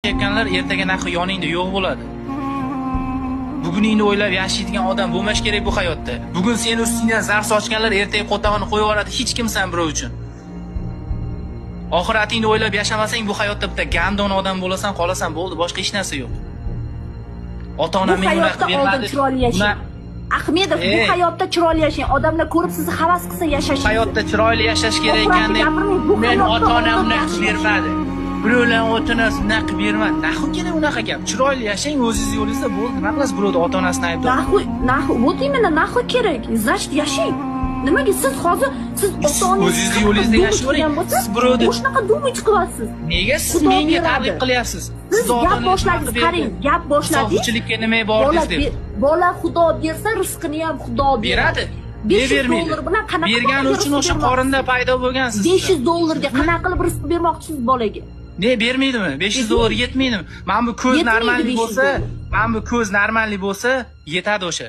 yashayotganlar ertaga naqi yoningda yo'q bo'ladi. Buguningni o'ylab yashaydigan odam bo'lmash kerak bu hayotda. Bugun sen ustingdan zar sochganlar ertaga qo'tog'ini qo'yib yuboradi, hech kimsan birov uchun. Oxiratingni o'ylab yashamasang bu hayotda bitta gandon odam bo'lasan, qolasan, bo'ldi, boshqa hech narsa yo'q. Ota-onam menga unaqa bermadi. Ahmedov, bu hayotda chiroyli yashang. Odamlar ko'rib sizni havas qilsa yashash. Hayotda chiroyli yashash kerak ekanda men ota-onam unaqa bermadi. Birovlar ota-onasi unaqa bermadi. Naxu kerak unaqa gap. Chiroyli yashang, o'zingiz yo'lingizda bo'ldi. Nima qilasiz birovni ota-onasini aybdor? Naxu, вот именно naxu kerak. Значит, yashang. Nimaga siz hozir siz ota-onangiz o'zingiz yo'lingizda yashayvering. Siz birovni shunaqa dumich qilasiz. Nega siz menga targ'ib qilyapsiz? Siz gap boshladingiz, qarang, gap boshladingiz. Sog'chilikka nima bordingiz deb. Bola Xudo bersa, rizqini ham Xudo beradi. Bermaydi. Bergani uchun o'sha qorinda paydo bo'lgansiz. $500 qanaqa qilib rizq bermoqchisiz bolaga? Ne bermaydimi? $500 yetmaydimi? Mana bu ko'z normallik bo'lsa, yetadi o'sha.